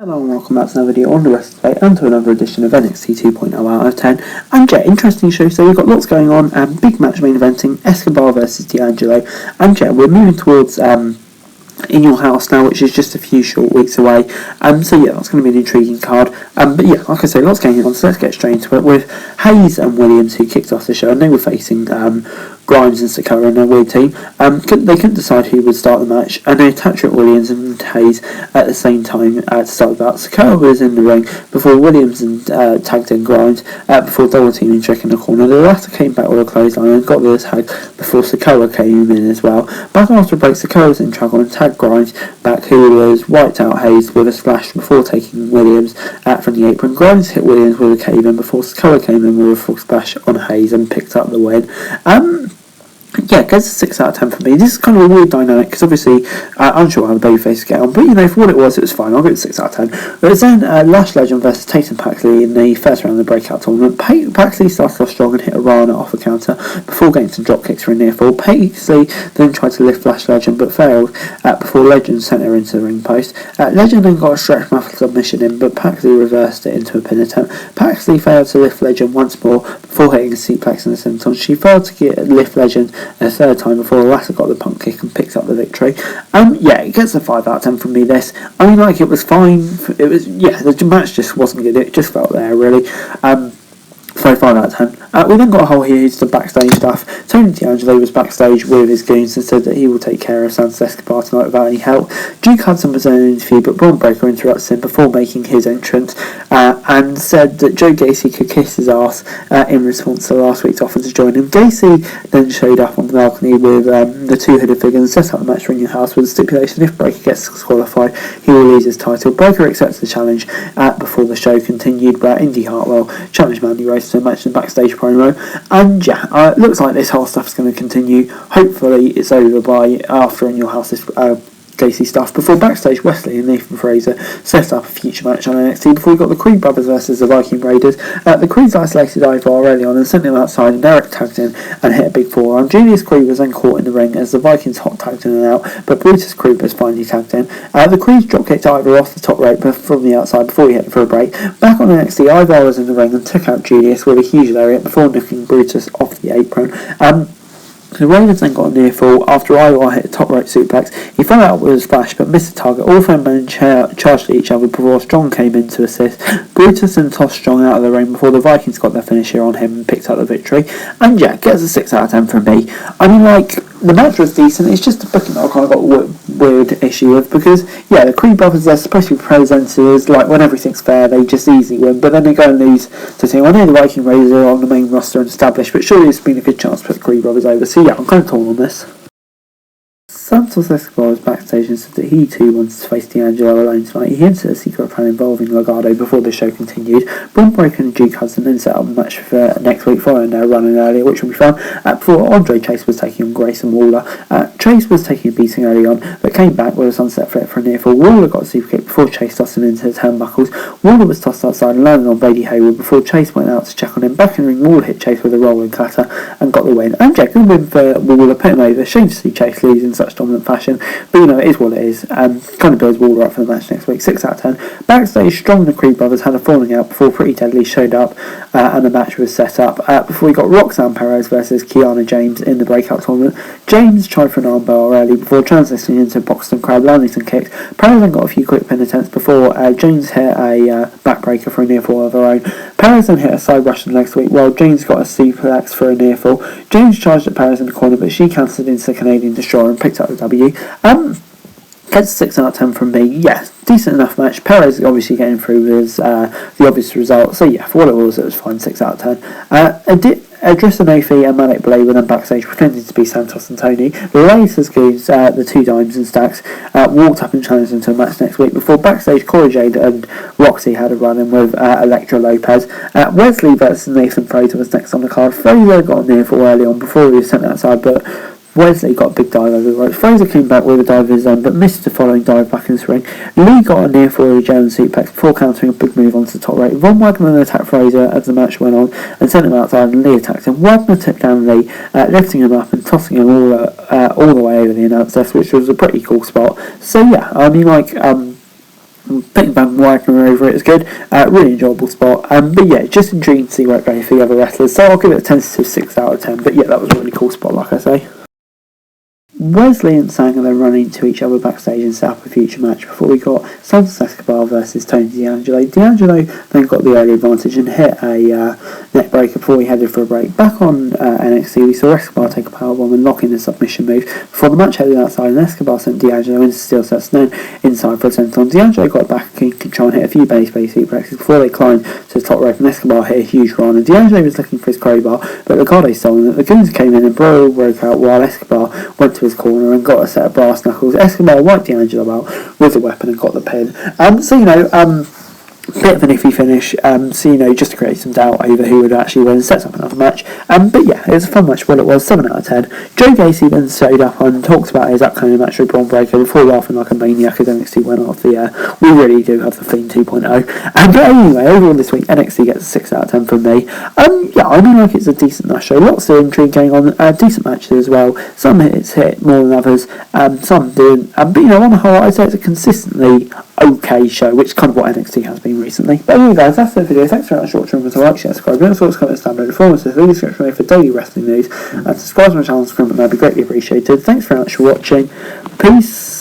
Hello and welcome back to another video on the rest of the day and to another edition of NXT 2.0 out of 10. And yeah, interesting show, so we've got lots going on, big match main eventing, Escobar versus Dangelo, and yeah, we're moving towards In Your House now, which is just a few short weeks away, so yeah, that's going to be an intriguing card, but yeah, like I say, lots going on, so let's get straight into it with Hayes and Williams, who kicked off the show, and they were facing Grimes and Sakura and their weird team. They couldn't decide who would start the match, and they attacked Williams and Hayes at the same time to start the bout. Sakura was in the ring before Williams and tagged in Grimes before double teaming Trick in the corner. The latter came back with a clothesline and got the tag before Sakura came in as well. Back after a break, Sakura was in trouble and tagged Grimes back, who was wiped out Hayes with a splash before taking Williams from the apron. Grimes hit Williams with a cave in before Sakura came in with a full splash on Hayes and picked up the win. Yeah, it gets a 6 out of 10 for me. This is kind of a weird dynamic because obviously I'm sure how the babyface get on, but you know, for what it was fine. I'll give it 6 out of 10. But it's then Lash Legend versus Tatum Paxley in the first round of the breakout tournament. Paxley started off strong and hit a Rana off a counter before getting some drop kicks for a near fall. Paxley then tried to lift Lash Legend but failed before Legend sent her into the ring post. Legend then got a stretch muffler submission in, but Paxley reversed it into a pin attempt. Paxley failed to lift Legend once more before hitting a suplex in the senton. She failed to lift Legend a third time before the latter got the pump kick and picked up the victory. Yeah, it gets a 5 out of 10 from me, this. I mean, like, it was fine. It was, yeah, the match just wasn't good. It just felt there, really. So 5 out of 10. We then got a whole here's the backstage stuff. Tony D'Angelo was backstage with his goons and said that he will take care of Santos Escobar tonight without any help. Duke Hudson was in an interview, but Braun Breaker interrupts him before making his entrance and said that Joe Gacy could kiss his ass in response to last week's offer to join him. Gacy then showed up on the balcony with the two-hooded figure and set up the match for In Your House with a stipulation if Breaker gets disqualified, he will lose his title. Breaker accepts the challenge before the show continued, where Indy Hartwell challenged Mandy Rose to a match in the backstage promo, and yeah, it looks like this whole stuff is going to continue. Hopefully it's over by after In Your House Gacy stuff. Before backstage, Wesley and Nathan Fraser set up a future match on NXT before we got the Creed brothers versus the Viking Raiders. The Creeds isolated Ivar early on and sent him outside, and Eric tagged in and hit a big forearm. Julius Creed was then caught in the ring as the Vikings hot tagged in and out, but Brutus Creed was finally tagged in. The Creeds dropkicked Ivar off the top rope from the outside before he hit for a break. Back on NXT, Ivar was in the ring and took out Julius with a huge lariat before knocking Brutus off the apron. The Raiders then got a near fall after Ivar hit a top rope suplex. He fell out with a splash but missed the target. All three men charged at each other before Strong came in to assist. Brutus then tossed Strong out of the ring before the Vikings got their finisher on him and picked up the victory. And yeah, gets a 6 out of 10 from me. I mean, like, the match was decent. It's just a booking that I kind of got a weird issue with because, yeah, the Creed brothers, they're supposed to be presented as, like, when everything's fair, they just easily win, but then they go and lose to team. I know the Viking Raiders are on the main roster and established, but surely it's been a good chance to put the Creed brothers over. So yeah, I'm kind of torn on this. Santos Escobar was backstage and said that he too wanted to face D'Angelo alone tonight. He hinted at a secret plan involving Legado before the show continued. Braun Breaker and Duke Hudson then set up a match for next week following their run-in earlier, which will be fun, before Andre Chase was taking on Grayson Waller. Chase was taking a beating early on, but came back with a sunset flip for a near fall. Waller got a super kick before Chase tossed him into the turnbuckles. Waller was tossed outside and landed on Brady Hayward before Chase went out to check on him. Back in the ring, Waller hit Chase with a rolling clatter and got the win. And yeah, good win for Waller, put him over. Shame to see Chase lose in such dominant fashion, but you know, it is what it is. Kind of builds Waller up for the match next week. 6 out of 10. Backstage, Strong and the Creed brothers had a falling out before Pretty Deadly showed up and the match was set up. Before we got Roxanne Perez versus Kiana James in the breakout tournament. James tried for an armbar early before transitioning into Boxton Crab, landing some kicks. Perez then got a few quick pin attempts before James hit a backbreaker for a near fall of her own. Perez then hit a side Russian leg sweep while James got a suplex for a near fall. James charged at Perez in the corner, but she cancelled into the Canadian Destroyer and picked up the W. Gets a 6 out of 10 from me. Yeah, decent enough match. Perez obviously getting through with the obvious result. So yeah, for what it was fine. 6 out of 10. Adrissa Nofi and Manic Blade were then backstage pretending to be Santos and Tony. The latest goons, the two dimes and stacks, walked up and challenged them to a match next week before backstage Corey Jade and Roxy had a run-in with Elektra Lopez. Wesley versus Nathan Fraser was next on the card. Fraser got a near fall early on before he was sent outside, but Wesley got a big dive over the ropes. Fraser came back with a dive of his own, but missed the following dive back into the ring. Lee got a near fall with a German suplex before countering a big move onto the top rope. Von Wagner attacked Fraser as the match went on and sent him outside, and Lee attacked him. Wagner took down Lee, lifting him up and tossing him all the way over the announce desk, which was a pretty cool spot. So yeah, I mean, like, Putting Van Wagner over it is good. Really enjoyable spot. But yeah, just intriguing to see where it goes for the other wrestlers. So I'll give it a tentative 6 out of 10. But yeah, that was a really cool spot, like I say. Wesley and Sang are then running into each other backstage and set up a future match before we got Santos Escobar versus Tony D'Angelo. D'Angelo then got the early advantage and hit a neck breaker before he headed for a break. Back on NXT, we saw Escobar take a powerbomb and lock in the submission move before the match headed outside, and Escobar sent D'Angelo into steel sets and then inside for a senton. D'Angelo got back in control and hit a few base suplexes before they climbed to the top rope, and Escobar hit a huge run. And D'Angelo was looking for his crowbar, but Ricardo stole it. The Goons came in and brawl broke out while Escobar went to his corner and got a set of brass knuckles. Escobar wiped D'Angelo out with the weapon and got the pin. Bit of an iffy finish, just to create some doubt over who would actually win and set up another match. But yeah, it was a fun match. Well, it was 7 out of 10. Joe Gacy then showed up and talked about his upcoming match with Braun Breaker before laughing like a maniac as NXT went off the air. We really do have the Fiend 2.0. But anyway, overall this week, NXT gets a 6 out of 10 from me. I mean, like, it's a decent enough show. Lots of intrigue going on. Decent matches as well. Some hits hit more than others. Some didn't. But on the whole, I'd say it's a consistently okay show, which is kind of what NXT has been recently. But anyway, guys, that's the video. Thanks very much for watching. To like, share, subscribe, and also comment down below the forums. Leave a description for daily wrestling news, and subscribe to my channel, that'd be greatly appreciated. Thanks very much for watching. Peace.